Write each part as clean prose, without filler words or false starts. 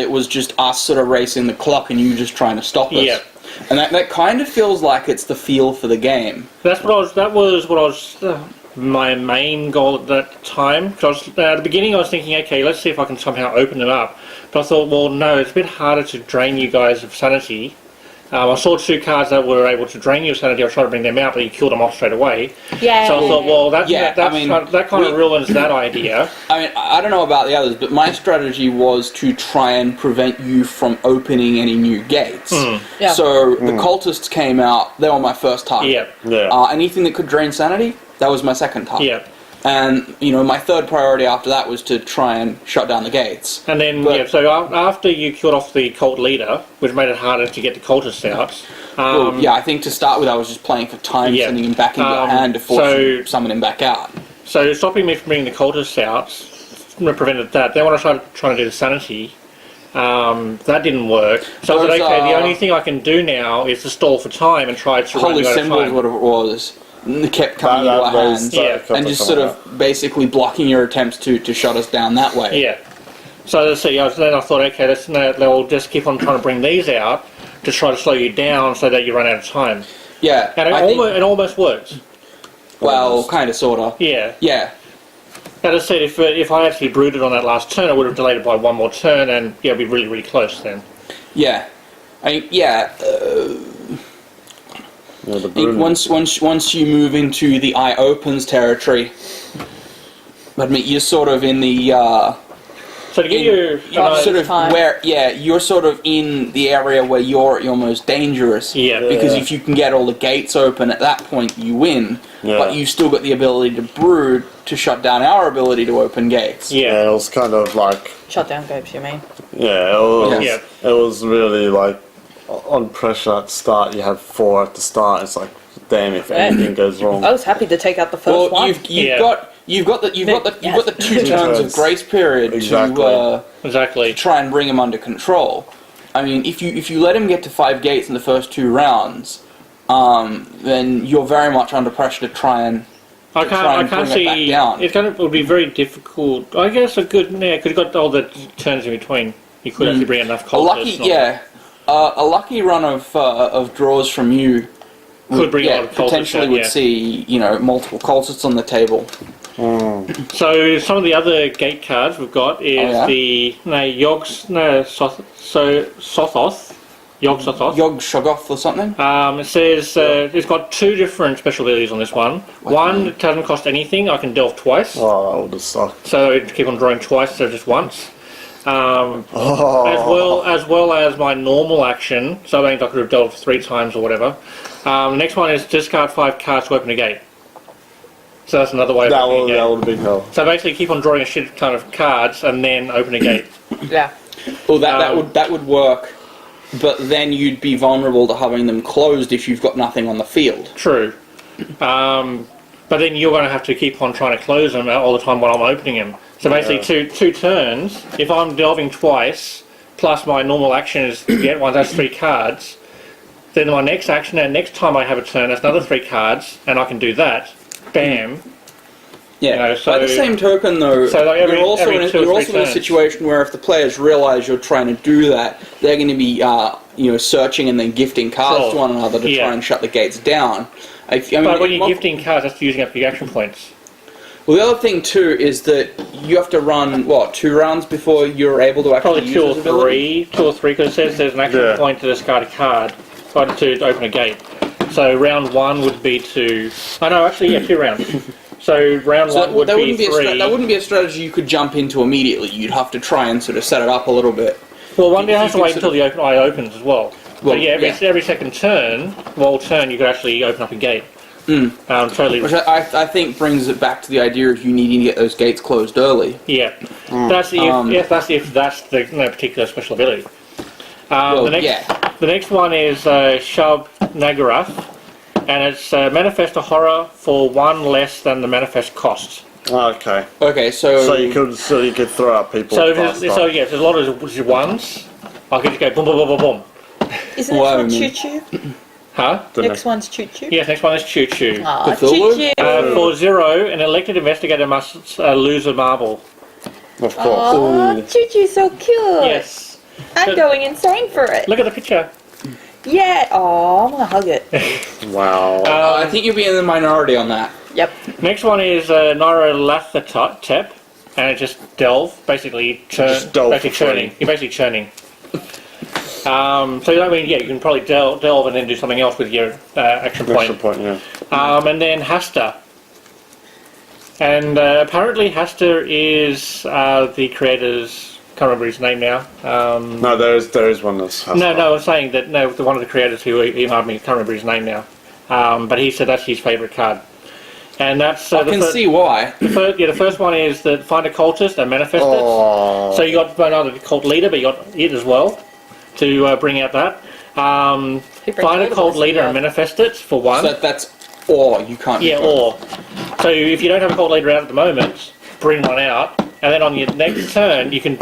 it was just us sort of racing the clock and you just trying to stop us. Yeah. And that kind of feels like it's the feel for the game. That was what I was my main goal at that time. Because at the beginning I was thinking, okay, let's see if I can somehow open it up. But I thought, well, no, it's a bit harder to drain you guys of sanity. I saw 2 cards that were able to drain you of sanity. I was trying to bring them out, but you killed them off straight away. Yeah. So I thought, well, that kind of ruins that idea. I mean, I don't know about the others, but my strategy was to try and prevent you from opening any new gates. Yeah. So the cultists came out, they were my first target. Yeah. Anything that could drain sanity, that was my second target. Yeah. And, my third priority after that was to try and shut down the gates. And then, so after you killed off the cult leader, which made it harder to get the cultists out. I think to start with I was just playing for time, sending him back into your hand to force you summon him back out. So stopping me from bringing the cultists out prevented that. Then when I started trying to do the sanity, that didn't work. So I said, okay, the only thing I can do now is to stall for time and try to run Holy you out of symbol is time. what it was. And it kept coming into our hands. And just sort of basically blocking your attempts to shut us down that way. Yeah. So then I thought, okay, they'll just keep on trying to bring these out to try to slow you down so that you run out of time. Yeah. And it almost worked. Well, kind of, sort of. Yeah. Yeah. As I said, if I actually brooded on that last turn, I would have delayed it by one more turn, and it'd be really, really close then. Yeah. I think once you move into the eye opens territory, you're sort of in the so to get you're sort of in the area where you're most dangerous. Yeah. Because if you can get all the gates open at that point, you win. Yeah. But you've still got the ability to brood to shut down our ability to open gates. Yeah, it was kind of like Shut down gates, you mean? it was really like on pressure at the start. You have 4 at the start. It's like, damn, if anything goes wrong. I was happy to take out the first one. You've got the 2 turns of grace period to try and bring him under control. I mean, if you let him get to 5 gates in the first 2 rounds, then you're very much under pressure to try and I can't see. It would be very difficult. I guess because you've got all the turns in between. You could actually bring enough cultists. A lucky run of draws from you could bring a lot of cultists potentially would see multiple cultists on the table. So some of the other gate cards we've got is the Sothoth. Yog-Sothoth. Yog-Shoggoth or something? It says it's got 2 different special abilities on this one. One, it doesn't cost anything. I can delve twice. Oh, that would have sucked. So I keep on drawing twice instead of just once. As well as my normal action. So I think I could have delved 3 times or whatever. The next one is discard 5 cards to open a gate. So that's another way of opening a gate. That would be hell. So basically keep on drawing a shit ton of cards and then open a gate. Yeah. Well, that would work. But then you'd be vulnerable to having them closed if you've got nothing on the field. True. But then you're going to have to keep on trying to close them all the time while I'm opening them. So basically, two turns, if I'm delving twice, plus my normal action is to get one, that's 3 cards, then my next action, and next time I have a turn, that's another 3 cards, and I can do that. Bam. Yeah, by the same token, though, you're also in a situation where if the players realise you're trying to do that, they're going to be searching and then gifting cards to one another to try and shut the gates down. But when you're gifting cards, that's using up your action points. Well, the other thing, too, is that you have to run, 2 rounds before you're able to actually use this ability? Probably 2 or 3, because it says there's an action point to discard a card to open a gate. So round 1 would be to... 2 rounds. So round 1 would be 3. That wouldn't be a strategy you could jump into immediately. You'd have to try and sort of set it up a little bit. Well, one day I have to wait until the eye opens as well. Every second turn, you could actually open up a gate. Totally. Which I think brings it back to the idea of you needing to get those gates closed early. Yeah. That's if that's the particular special ability. The next one is Shub Nagarath. And it's manifest a horror for 1 less than the manifest cost. Okay. Okay, so you could throw out people. So there's a lot of 1s. I could just go boom, boom, boom, boom, boom. Isn't this one Choo Choo? Huh? Next one's Choo Choo? Yes, next one is Choo Choo. Choo Choo. For 0, an elected investigator must lose a marble. Of course. Oh, Choo Choo's so cute. Yes. I'm going insane for it. Look at the picture. Yeah. Oh, I'm gonna hug it. Wow. I think you'll be in the minority on that. Yep. Next one is Nyarlathotep, and it's just delve, basically Just delve basically for free. churning. You're basically churning. So I mean, yeah, you can probably delve and then do something else with your action point. Extra point, yeah. And then Hasta. And apparently Hasta is the creator's, can't remember his name now. No, there is one that's... No, I was saying that, no, the one of the creators who emailed me, can't remember his name now. But he said that's his favourite card. And that's... I can see why. The first one is that find a cultist and manifest it. So you got another cult leader, but you got it as well to bring out that. Find a cult leader and manifest it for one. So that's or you can't. Yeah, or. So if you don't have a cult leader out at the moment, bring one out, and then on your next turn you can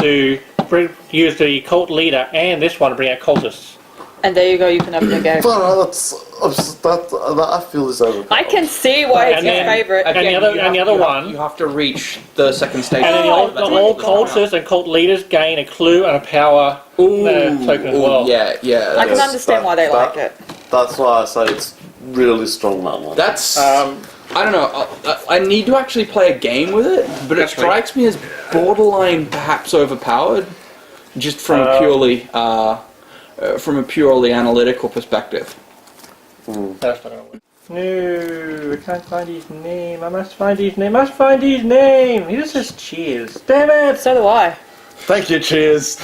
use the cult leader and this one to bring out cultists. And there you go. You can open your game. That I feel is overpowered. I can see why it's your favourite. And the other one. You have to reach the second stage. And then all cultists and cult leaders gain a clue and a power token as well. Yeah. I can understand why they like it. That's why I say it's really strong, that one. That's. I don't know. I need to actually play a game with it, but it strikes me as borderline, perhaps overpowered, just from purely from a purely analytical perspective. That's not gonna work. No, I can't find his name. I must find his name. He just says cheers. Damn it! So do I. Thank you, cheers.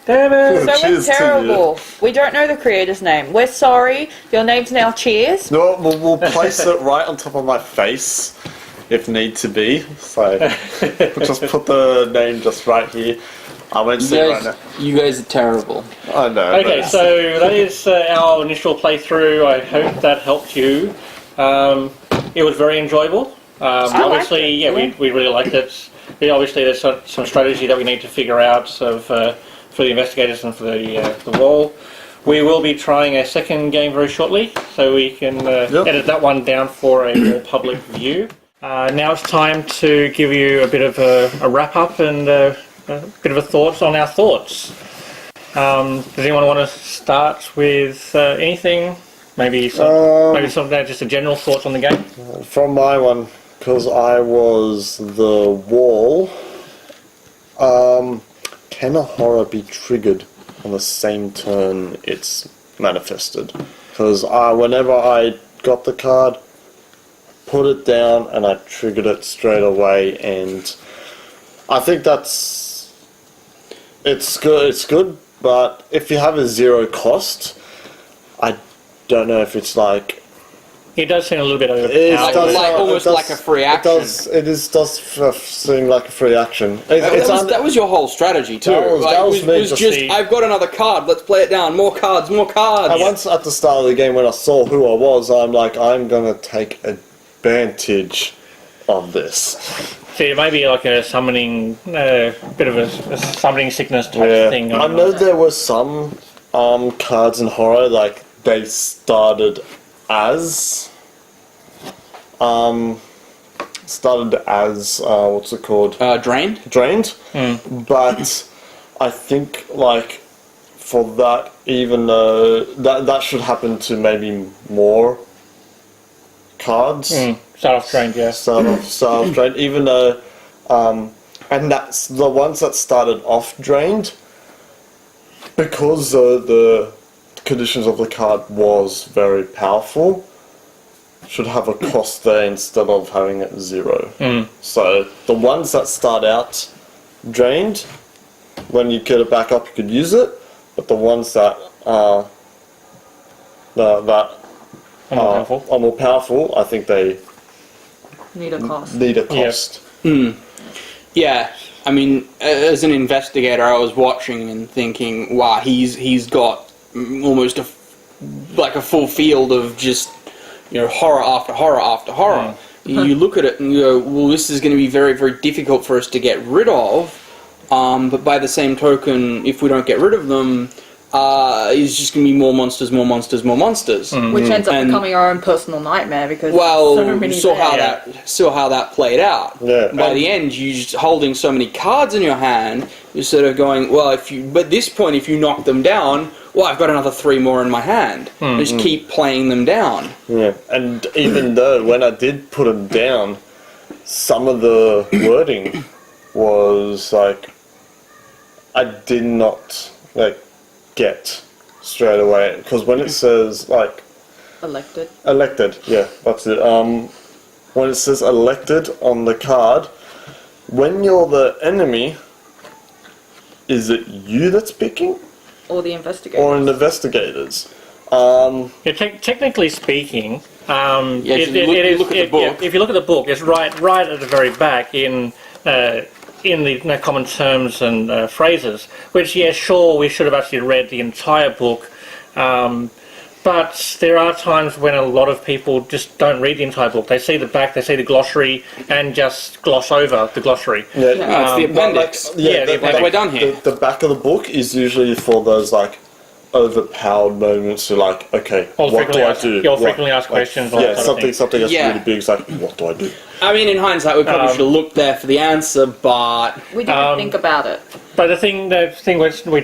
Damn it! So Cheers it's to you. terrible. We don't know the creator's name. We're sorry. Your name's now Cheers. No, we'll place it right on top of my face, if need to be. So, we'll just put the name just right here. I won't see it right now. You guys are terrible. I know. Okay, but- so that is our initial playthrough. I hope that helped you. It was very enjoyable. Obviously, liked it. we really liked it. Obviously, there's some strategy that we need to figure out for the investigators and for the wall. We will be trying a second game very shortly, so we can edit that one down for a more public view. Now it's time to give you a bit of a wrap-up and a bit of a thoughts on our thoughts. Does anyone want to start with anything? Maybe some just a general thoughts on the game? From my one, because I was the wall, can a horror be triggered on the same turn it's manifested? Because whenever I got the card, put it down and I triggered it straight away, and I think it's good, but if you have a zero cost, I don't know if it's like... It does seem a little bit It does, almost like a free action. It does seem like a free action. That was your whole strategy too. That was me was just I've got another card. Let's play it down. More cards. And once at the start of the game, when I saw who I was, I'm like, I'm gonna take advantage of this. So it may be like a summoning, bit of a summoning sickness type thing. I know there were some cards in horror, like they started as what's it called? Drained. But I think like for that, even though that should happen to maybe more cards. Start off drained, yeah. Start off drained, even though and that's the ones that started off drained, because the conditions of the card was very powerful, should have a cost there instead of having it 0. So the ones that start out drained, when you get it back up you could use it, but the ones that are more powerful, I think they Need a cost. need a cost. Yeah, I mean, as an investigator, I was watching and thinking, wow, he's got almost a full field of just, horror after horror after horror. You look at it and you go, well, this is going to be very, very difficult for us to get rid of. But by the same token, if we don't get rid of them, is just going to be more monsters, more monsters, more monsters. Which ends up becoming our own personal nightmare because Well, so many saw there. how that played out. Yeah. By the end, you just holding so many cards in your hand, you're sort of going, well, but at this point, if you knock them down, well, I've got another 3 more in my hand. Just keep playing them down. Yeah, and even though when I did put them down, some of the wording was like I did not get straight away, because when it says elected, yeah, that's it. When it says elected on the card, when you're the enemy, is it you that's picking? Or the investigators. Or the investigators? Technically speaking, Look at the book. if you look at the book, it's right at the very back in the common terms and phrases. Which, yeah, sure, we should have actually read the entire book. But there are times when a lot of people just don't read the entire book. They see the back, they see the glossary, and just gloss over the glossary. Yeah, It's the appendix. the appendix. We're done here. The back of the book is usually for those overpowered moments. You're like, okay, what do I do? You'll frequently ask questions. All Yeah, that sort of something that's Yeah. really big. It's like, what do I do? I mean, in hindsight, we probably should have looked there for the answer, but We didn't think about it. But the thing which we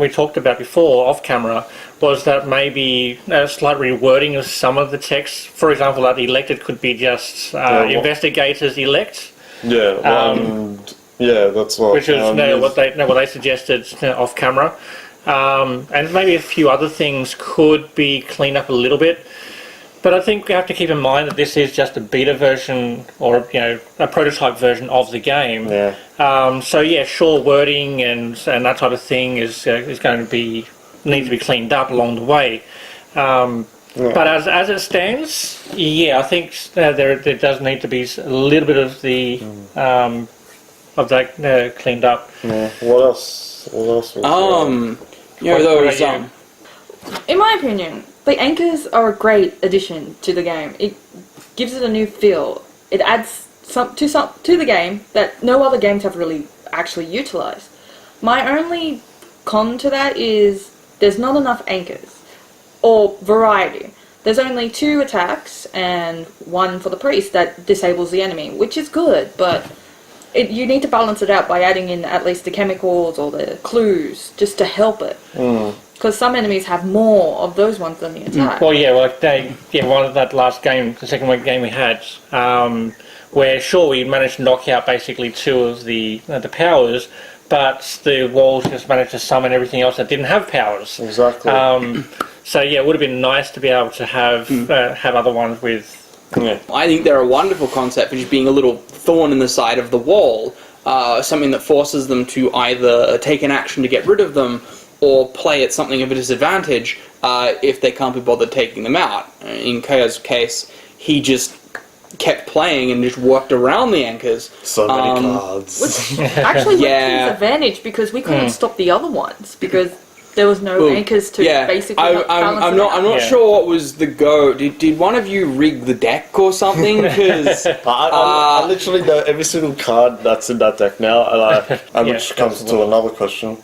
talked about before off camera was that maybe a slight rewording of some of the text. For example, that elected could be just investigators elect, Yeah, yeah, that's what. which is what they suggested off camera, and maybe a few other things could be cleaned up a little bit. But I think we have to keep in mind that this is just a beta version, or a prototype version of the game. Yeah. So yeah, sure, wording and that type of thing is going to need to be cleaned up along the way. But as it stands, yeah, I think there does need to be a little bit of that cleaned up. Yeah. What else? What else? In my opinion, the anchors are a great addition to the game. It gives it a new feel. It adds to the game that no other games have really actually utilized. My only con to that is there's not enough anchors or variety. There's only 2 attacks and 1 for the priest that disables the enemy, which is good, but you need to balance it out by adding in at least the chemicals or the clues just to help it. Because some enemies have more of those ones than the attack. Well, yeah, one of that last game, the second game we had, where sure we managed to knock out basically 2 of the powers, but the walls just managed to summon everything else that didn't have powers. Exactly. So yeah, it would have been nice to be able to have other ones with. Yeah. I think they're a wonderful concept for just being a little thorn in the side of the wall, something that forces them to either take an action to get rid of them or play at something of a disadvantage if they can't be bothered taking them out. In Kaya's case, he just kept playing and just worked around the anchors. So many cards. Which actually went to his advantage because we couldn't stop the other ones because there was no anchors to basically balance I'm not sure what was the go. Did one of you rig the deck or something? Because I literally know every single card that's in that deck now, and which comes to another question.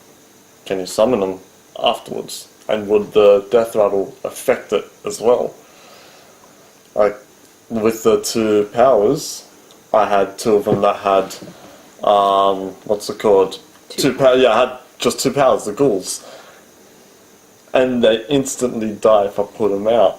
Can you summon them afterwards? And would the death rattle affect it as well? Like, with the 2 powers, I had 2 of them that had, what's it called? 2 powers, I had just 2 powers, the ghouls. And they instantly die if I put them out.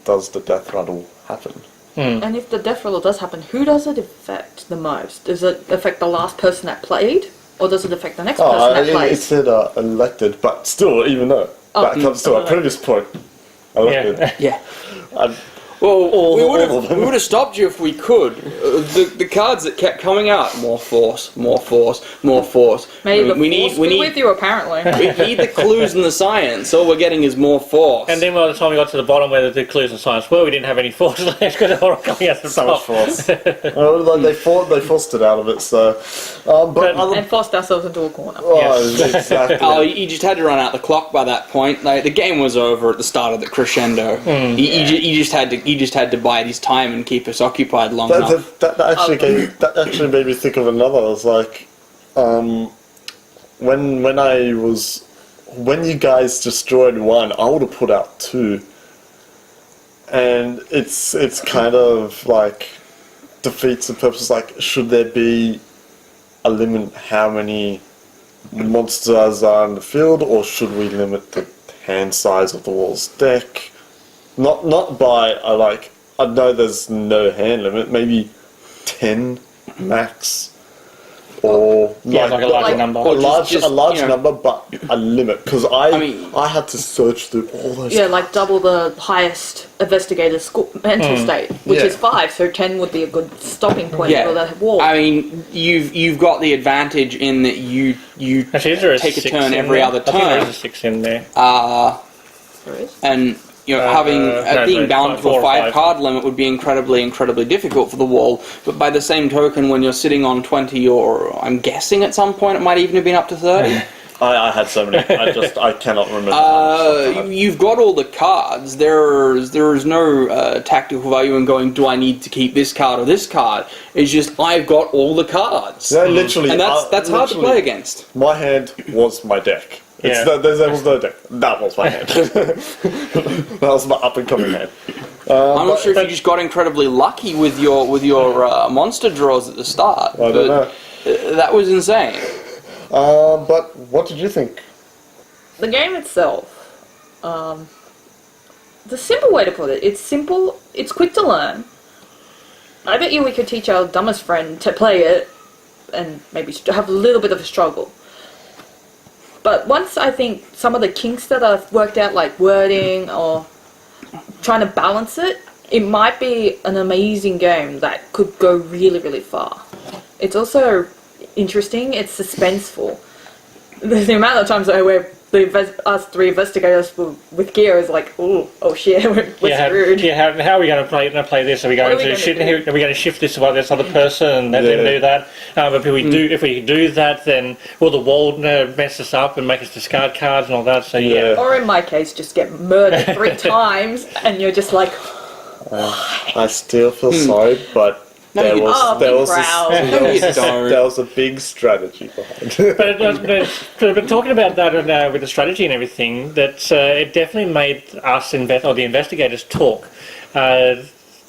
Does the death rattle happen? And if the death rattle does happen, who does it affect the most? Does it affect the last person that played? Or does it affect the next person that plays? It said elected, but still, even though that comes to our previous point. Elected. yeah. Well, we would have stopped you if we could. The cards that kept coming out, more force, more force, more force. Maybe we need with you apparently. we need the clues and the science. All we're getting is more force. And then by the time we got to the bottom where the clues and science were, we didn't have any force left because they were all coming out the so top. much force. They forced it out of it. So, and forced ourselves into a corner. Exactly. You just had to run out the clock by that point. Like, the game was over at the start of the crescendo. You just had to bide his time and keep us occupied long enough. That actually made me think of another. I was like, when I was when you guys destroyed one, I would have put out two. And it's kind of like defeats the purpose. Like, should there be a limit how many monsters are in the field, or should we limit the hand size of the Walls deck? Not by I know there's no hand limit, maybe 10 max. Or like a large number. A large number, but a limit. Because I had to search through all those. Yeah, like double the highest investigator's mental state, which is 5. So 10 would be a good stopping point for the wall. I mean, you've got the advantage in that you actually, take a turn every other turn. I think there's a 6 in there. There is. And being bound to a 5 card limit would be incredibly difficult for the wall. But by the same token, when you're sitting on 20, or I'm guessing at some point it might even have been up to 30. I had so many. I cannot remember. You've got all the cards. There is no tactical value in going, do I need to keep this card or this card? It's just, I've got all the cards. Yeah, literally. And that's hard to play against. My hand was my deck. There was no deck. That was my hand. That was my up and coming hand. I'm not sure if you just got incredibly lucky with your monster draws at the start. I don't know. That was insane. But what did you think? The game itself, the simple way to put it, it's simple, it's quick to learn. I bet you we could teach our dumbest friend to play it and maybe have a little bit of a struggle. But once I think some of the kinks that I've worked out, like wording or trying to balance it, it might be an amazing game that could go really, really far. It's also interesting, it's suspenseful. The amount of times where us 3 investigators with gear is like, oh shit, we're screwed. How are we going to play this? Are we going to shift this to this other person and let them do that? If we do that, then will the wall mess us up and make us discard cards and all that? So Or in my case, just get murdered 3 times, and you're just like, I still feel sorry, but there was a big strategy behind it. But talking about that with the strategy and everything, that it definitely made us the investigators talk.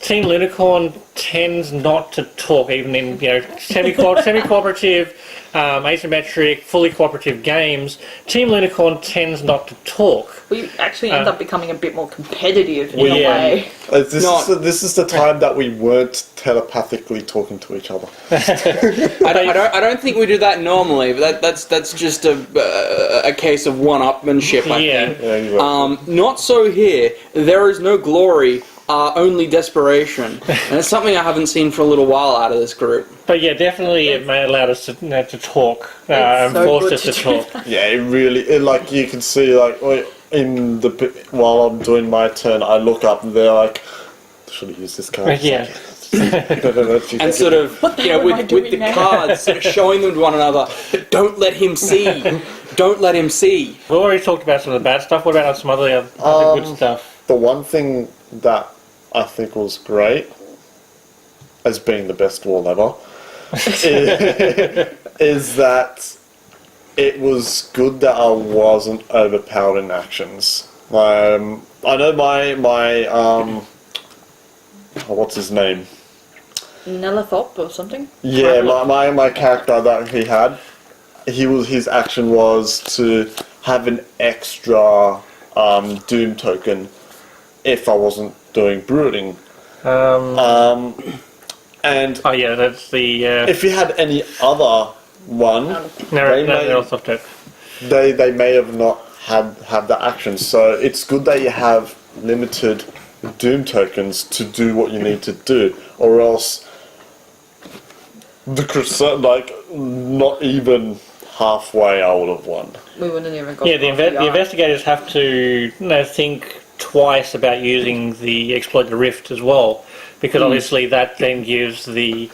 Team Lunicorn tends not to talk, even in semi-cooperative, asymmetric, fully cooperative games. Team Lunicorn tends not to talk. We actually end up becoming a bit more competitive in a way. This is the time that we weren't telepathically talking to each other. I don't think we do that normally, but that's just a case of one-upmanship, I think. Not so here. There is no glory. Only desperation, and it's something I haven't seen for a little while out of this group. But definitely it may allow us to talk and forced us to talk. Yeah, it really, you can see, while I'm doing my turn, I look up and they're like, should I use this card? And sort of, with the cards, sort of showing them to one another, but don't let him see. Don't let him see. We've already talked about some of the bad stuff. What about some other good stuff? The one thing that I think was great, as being the best wall ever, is that it was good that I wasn't overpowered in actions. I know my what's his name? Nelithop or something? Yeah, my character that he had, his action was to have an extra Doom token if I wasn't doing brooding. And that's the. If you had any other one, they may have not had that action. So it's good that you have limited Doom tokens to do what you need to do, or else not even halfway I would have won. We wouldn't even got. The investigators have to think twice about using the exploit the rift as well, because obviously that then gives the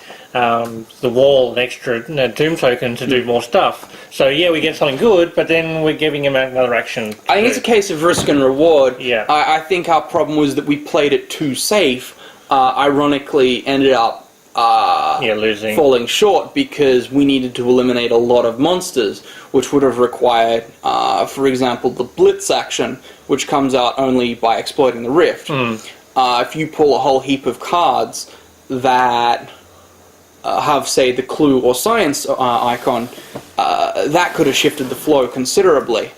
wall an extra Doom token to do more stuff. So we get something good, but then we're giving him another action. I think it's a case of risk and reward. Yeah. I think our problem was that we played it too safe. Ironically, ended up losing. falling short because we needed to eliminate a lot of monsters, which would have required, for example, the Blitz action, which comes out only by exploiting the Rift. If you pull a whole heap of cards that have, say, the Clue or Science icon, that could have shifted the flow considerably.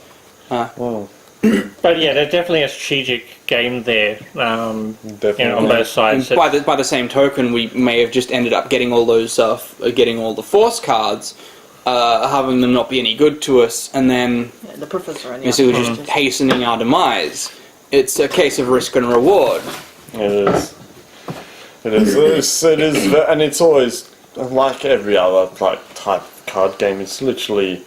But yeah, there's definitely a strategic game there, on both sides. By the same token, we may have just ended up getting all those, getting all the Force cards, having them not be any good to us, and then the Professor and basically just hastening our demise. It's a case of risk and reward. It is. It is, and it's always like every other type of card game. It's literally.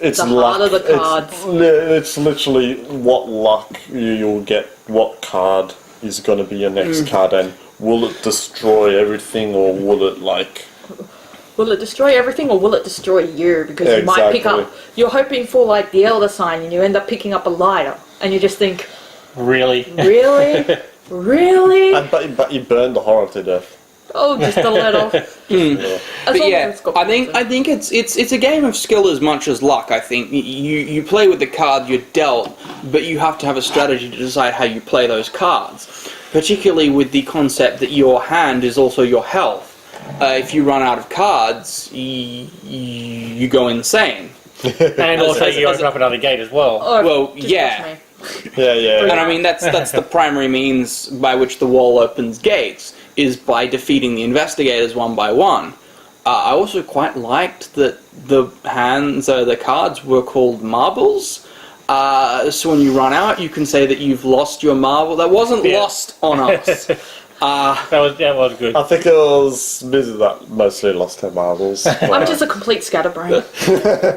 It's the luck. heart of the cards. It's literally what luck you'll get. What card is going to be your next card, and will it destroy everything, or will it Will it destroy everything, or will it destroy you? Because you might pick up. You're hoping for the Elder Sign, and you end up picking up a lighter, and you just think, really, really. But you burned the horror to death. Oh, just a little. Yeah. But yeah, I think it's a game of skill as much as luck. I think you play with the card you're dealt, but you have to have a strategy to decide how you play those cards. Particularly with the concept that your hand is also your health. If you run out of cards, you go insane. And also you open up another gate as well. Well, yeah. Yeah. And I mean that's the primary means by which the wall opens gates, is by defeating the investigators one by one. I also quite liked that the cards were called marbles. So when you run out, you can say that you've lost your marble. That wasn't lost on us. That was good. I think it was busy that mostly lost her marbles. I'm just a complete scatterbrain.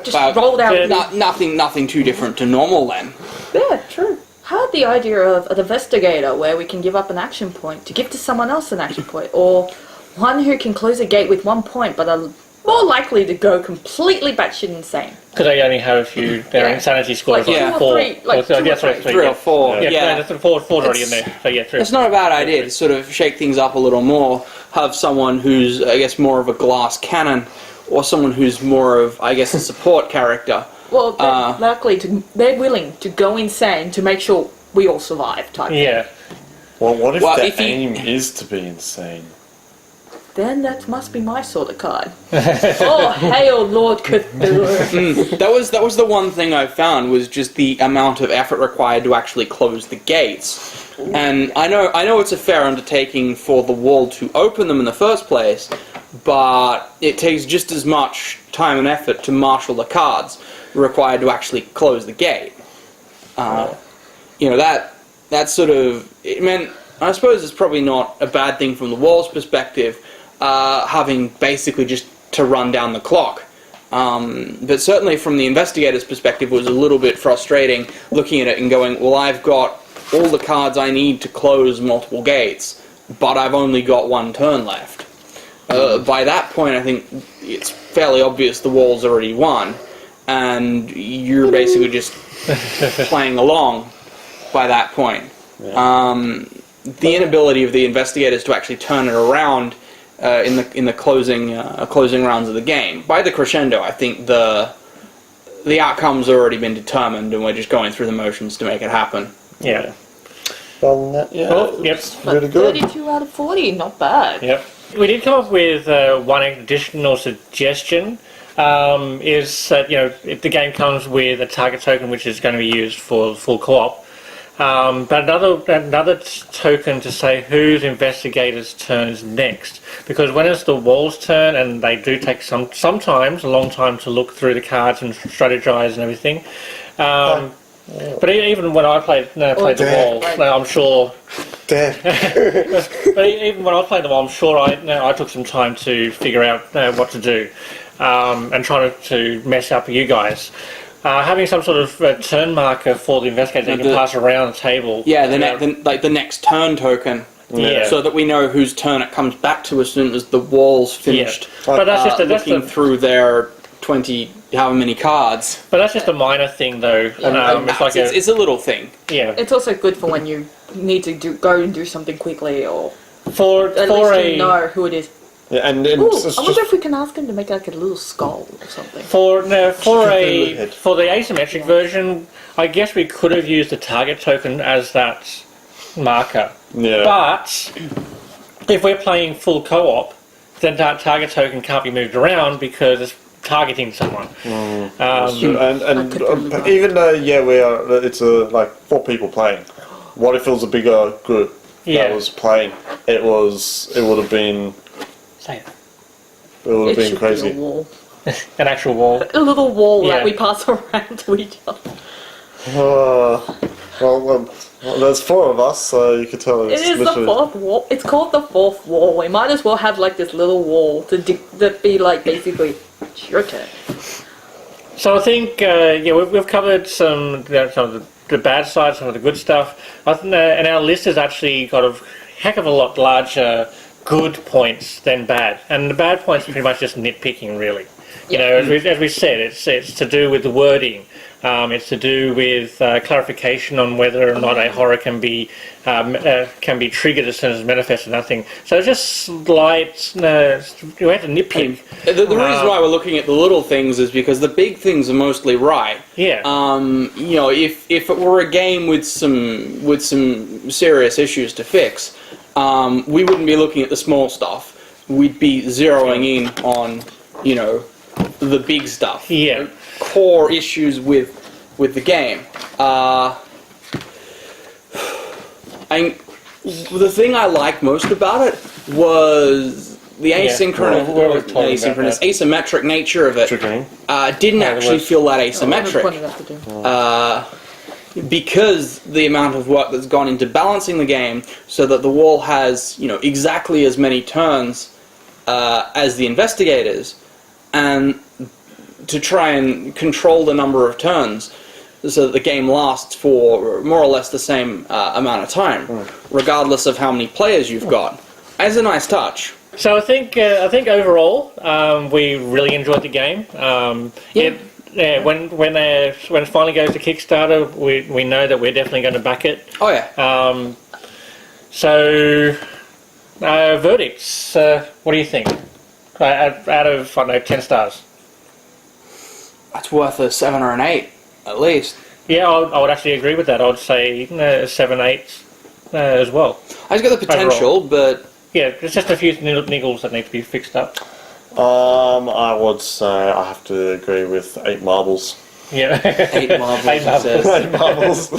Just rolled out. Nothing too different to normal then. Yeah, true. How about the idea of an investigator where we can give up an action point to give to someone else an action point, or one who can close a gate with 1 point but are more likely to go completely batshit insane? Because they only have a few, their insanity scores like 4. three or four. Yeah, that's 4's already in there. So yeah, 3. It's not a bad idea to sort of shake things up a little more, have someone who's, I guess, more of a glass cannon, or someone who's more of, I guess, a support character. Well, they're willing to go insane to make sure we all survive, type thing. Yeah. Well, what if the aim is to be insane? Then that must be my sort of card. Oh, hail Lord Cthulhu. That was the one thing I found, was just the amount of effort required to actually close the gates. And I know it's a fair undertaking for the wall to open them in the first place, but it takes just as much time and effort to marshal the cards required to actually close the gate. That sort of, it meant, I suppose it's probably not a bad thing from the wall's perspective, having basically just to run down the clock. But certainly from the investigator's perspective, it was a little bit frustrating looking at it and going, well, I've got all the cards I need to close multiple gates, but I've only got 1 turn left. By that point, I think it's fairly obvious the wall's already won, and you're basically just playing along by that point. Yeah. The inability of the investigators to actually turn it around in the closing rounds of the game. By the crescendo, I think the outcome's already been determined, and we're just going through the motions to make it happen. Yeah. Well, yeah. Oh, yep. Really good. 32 out of 40, not bad. Yep. We did come up with one additional suggestion. Is that, if the game comes with a target token which is going to be used for full co-op, but another token to say whose investigator's turn is next, because when it's the wall's turn, and they do take sometimes a long time to look through the cards and strategize and everything. But even when I played the wall, I'm sure. But even when I played the wall, I'm sure I took some time to figure out what to do, and trying to mess up you guys. Having some sort of turn marker for the investigator that you can pass around the table. Yeah, the next turn token. Yeah. So that we know whose turn it comes back to as soon as the wall's finished. Yeah. But that's just looking through their 20, however many cards. But that's just a minor thing, though. It's a little thing. Yeah. It's also good for when you need to go and do something quickly, or For At for least you a know who it is. Yeah, and Ooh, it's I wonder just if we can ask him to make like a little skull or something. for no, for a Head. for the asymmetric version, I guess we could have used the target token as that marker. yeah. But if we're playing full co-op, then that target token can't be moved around because it's targeting someone. True. I And could probably buy. even though it's like 4 people playing. What if it was a bigger group Yeah. that was playing? It would have been Say it. It been should crazy. be a wall. An actual wall. A little wall Yeah. that we pass around to each other. Well, there's 4 of us, so you could tell It it's is the literally 4th wall. It's called the 4th wall. We might as well have like this little wall to be like basically it's your turn. So I think we've covered some of the bad side, some of the good stuff. I think, and our list has actually got a heck of a lot larger good points than bad, and the bad points are pretty much just nitpicking, really. You know, as we said, it's to do with the wording. It's to do with clarification on whether or not a horror can be triggered as soon as manifested. Nothing. So it's just slight. We have to nitpick. The reason why we're looking at the little things is because the big things are mostly right. Yeah. You know, if it were a game with some serious issues to fix, we wouldn't be looking at the small stuff. We'd be zeroing in on, you know, the big stuff. Yeah. Core issues with the game. The thing I liked most about it was the asynchronous, asymmetric nature of it. triggering. Didn't actually feel that asymmetric. What does that have to do? Because the amount of work that's gone into balancing the game so that the wall has, you know, exactly as many turns as the investigators, and to try and control the number of turns so that the game lasts for more or less the same amount of time, regardless of how many players you've got. As a nice touch. So I think overall we really enjoyed the game. When it finally goes to Kickstarter, we know that we're definitely going to back it. Oh yeah. So verdicts. What do you think? Out of 10 stars. That's worth a 7 or an 8, at least. Yeah, I would actually agree with that. I would say 7, 8 as well. It's got the potential, but Yeah, there's just a few niggles that need to be fixed up. I would say I have to agree with 8 marbles. Yeah. 8 marbles, 8 marbles. it says. 8 marbles.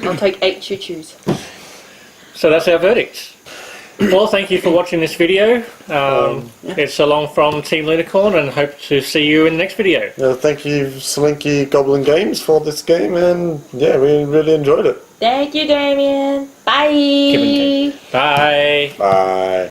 I'll take 8 choo-choos. So that's our verdict. Well, thank you for watching this video. It's so long from Team Lunicorn, and hope to see you in the next video. Thank you, Slinky Goblin Games, for this game, and yeah, we really enjoyed it. Thank you, Damien. Bye. Bye. Bye.